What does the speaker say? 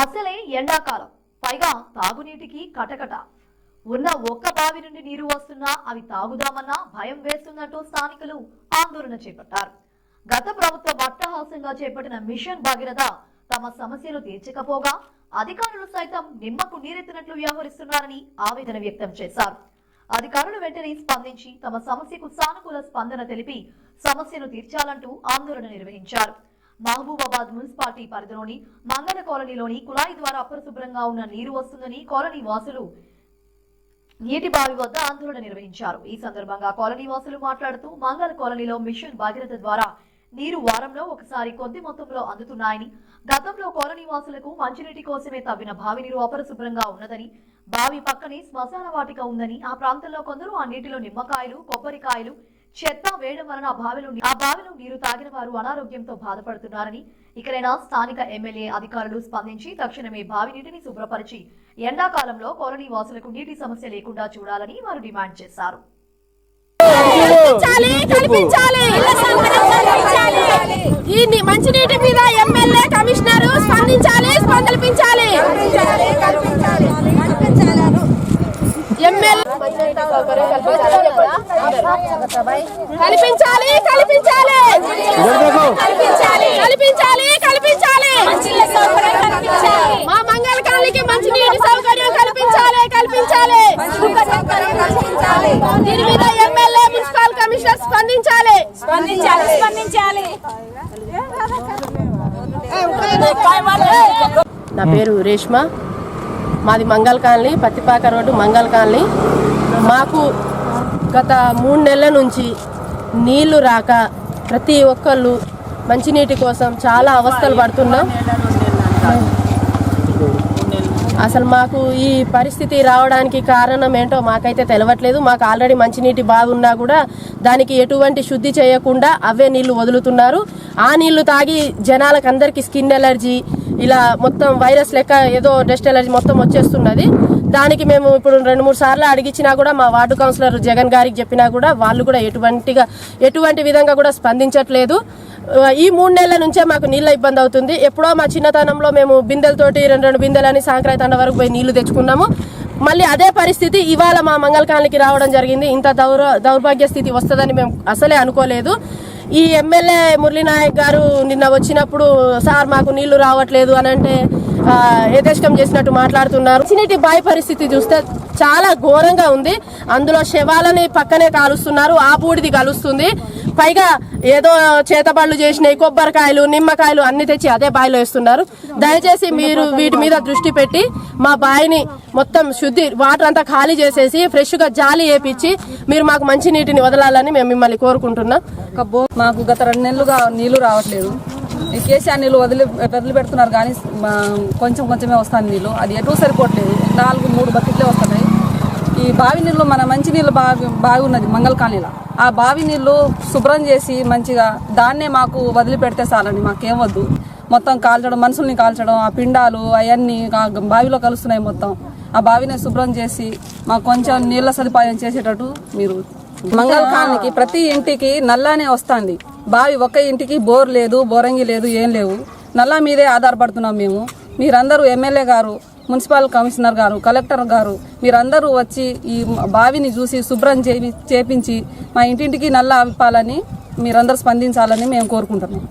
అసలే ఎండాకాలం, పైగా తాగునీటికి కటకట. ఉన్న ఒక్క బావి నుండి నీరు వస్తున్నా అవి తాగుదామన్నా భయం వేస్తుందంటూ స్థానికులు ఆందోళన చేపట్టారు. గత ప్రభుత్వం అట్టహాసంగా చేపట్టిన మిషన్ భగీరథ తమ సమస్యలు తీర్చకపోగా అధికారులు సైతం నిమ్మకు నీరెత్తినట్లు వ్యవహరిస్తున్నారని ఆవేదన వ్యక్తం చేశారు. అధికారులు వెంటనే స్పందించి తమ సమస్యకు సానుకూల స్పందన తెలిపి సమస్యను తీర్చాలంటూ ఆందోళన నిర్వహించారు. మహబూబాబాద్ మున్సిపాలిటీ పరిధిలోని మంగళ కాలనీలోని కుళాయి ద్వారా అపరిశుభ్రంగా ఉన్న నీరు వస్తుందని కాలనీ వాసులు నీటి బావి వద్ద ఆందోళన నిర్వహించారు. ఈ సందర్భంగా కాలనీ వాసులు మాట్లాడుతూ మంగళ కాలనీలో మిషన్ భగీరథ ద్వారా నీరు వారంలో ఒకసారి కొద్ది మొత్తంలో అందుతున్నాయని, గతంలో కాలనీ వాసులకు మంచినీటి కోసమే తవ్విన బావి నీరు అపరిశుభ్రంగా ఉన్నదని, బావి పక్కనే శ్మశాన వాటిక ఉందని, ఆ ప్రాంతంలో కొందరు ఆ నీటిలో నిమ్మకాయలు, కొబ్బరికాయలు, చెత్త వేయడం వలన ఆ బావిలో నీరు తాగిన వారు అనారోగ్యంతో బాధపడుతున్నారని, ఇకనైనా స్థానిక ఎమ్మెల్యే అధికారులు స్పందించి తక్షణమే బావి నీటిని శుభ్రపరిచి ఎండాకాలంలో కాలనీ వాసులకు నీటి సమస్య లేకుండా చూడాలని వారు డిమాండ్ చేశారు. ఈ మంచినీటి మీద ఎమ్మెల్యే కమిషనర్ స్పందించాలి, కల్పించాలి. మా మంగళ కాలనీకి మంచినీటి సౌకర్యం కల్పించాలి. దీని మీద ఎమ్మెల్యే, మున్సిపల్ కమిషనర్ స్పందించాలి. నా పేరు రేష్మ, మాది మంగళ కాలనీ, పత్తిపాక రోడ్డు మంగళ కాలనీ. మాకు గత 3 నెలల నుంచి నీళ్లు రాక ప్రతి ఒక్కళ్ళు మంచినీటి కోసం చాలా అవస్థలు పడుతున్నాం. అసలు మాకు ఈ పరిస్థితి రావడానికి కారణం ఏంటో మాకైతే తెలవట్లేదు. మాకు ఆల్రెడీ మంచినీటి బావి ఉన్నా కూడా దానికి ఎటువంటి శుద్ధి చేయకుండా అవే నీళ్లు వదులుతున్నారు. ఆ నీళ్లు తాగి జనాలకు అందరికీ స్కిన్ ఎలర్జీ, ఇలా మొత్తం వైరస్ లెక్క ఏదో డస్ట్ ఎలర్జీ మొత్తం వచ్చేస్తున్నది. దానికి మేము ఇప్పుడు 2-3 సార్లు అడిగించినా కూడా, మా వార్డు కౌన్సిలర్ జగన్ గారికి చెప్పినా కూడా వాళ్ళు కూడా ఎటువంటి విధంగా కూడా స్పందించట్లేదు. ఈ 3 నెలల నుంచే మాకు నీళ్ళ ఇబ్బంది అవుతుంది. ఎప్పుడో మా చిన్నతనంలో మేము బిందెలతోటి 2 బిందెలని సాంక్రాయి తండ వరకు పోయి నీళ్లు తెచ్చుకున్నాము. మళ్ళీ అదే పరిస్థితి ఇవాళ మా మంగళ కాలనీకి రావడం జరిగింది. ఇంత దౌర్భాగ్య స్థితి వస్తుందని మేము అసలే అనుకోలేదు. ఈ ఎమ్మెల్యే మురళీనాయక్ గారు నిన్న వచ్చినప్పుడు, సార్ మాకు నీళ్లు రావట్లేదు అని అంటే యథేష్టం చేసినట్టు మాట్లాడుతున్నారు. మంచినీటి బావి పరిస్థితి చూస్తే చాలా ఘోరంగా ఉంది. అందులో శవాలని పక్కనే కాలుస్తున్నారు, ఆ బూడిది కలుస్తుంది. పైగా ఏదో చేతబడులు చేసినాయి కొబ్బరికాయలు, నిమ్మకాయలు అన్ని తెచ్చి అదే బావిలో వేస్తున్నారు. దయచేసి మీరు వీటి మీద దృష్టి పెట్టి మా బావిని మొత్తం శుద్ధి, వాటర్ అంతా ఖాళీ చేసేసి ఫ్రెష్గా జాలి వేపించి మీరు మాకు మంచి నీటిని వదలాలని మేము మిమ్మల్ని కోరుకుంటున్నాం. మాకు గత 2 నెలలుగా నీళ్లు రావట్లేదు. ఈ కేసీఆర్ నీళ్ళు వదిలి పెడుతున్నారు కానీ కొంచెమే వస్తాను నీళ్ళు. అది ఎటు సరిపోవట్లేదు. 4-3 బకెట్లే వస్తున్నాయి. ఈ బావి నీళ్ళు, మన మంచి నీళ్ళు బావి ఉన్నది మంగళ కాలనీలో, ఆ బావి నీళ్ళు శుభ్రం చేసి మంచిగా దాన్నే మాకు వదిలిపెడితే చాలండి. మాకేం వద్దు. మొత్తం కాల్చడం, మనుషుల్ని కాల్చడం, ఆ పిండాలు అవన్నీ బావిలో కలుస్తున్నాయి. మొత్తం ఆ బావిని శుభ్రం చేసి మాకు కొంచెం నీళ్ళ సదుపాయం చేసేటట్టు మీరు. మంగళ కాలనీకి ప్రతి ఇంటికి నల్లానే వస్తుంది. బావి ఒక్క ఇంటికి బోర్ లేదు, బోరంగి లేదు, ఏం లేవు. నల్లా మీదే ఆధారపడుతున్నాం మేము. మీరందరూ ఎమ్మెల్యే గారు, మున్సిపల్ కమిషనర్ గారు, కలెక్టర్ గారు మీరందరూ వచ్చి ఈ బావిని చూసి శుభ్రం చేపించి మా ఇంటింటికి నల్లా అవిపాలని మీరందరూ స్పందించాలని మేము కోరుకుంటున్నాం.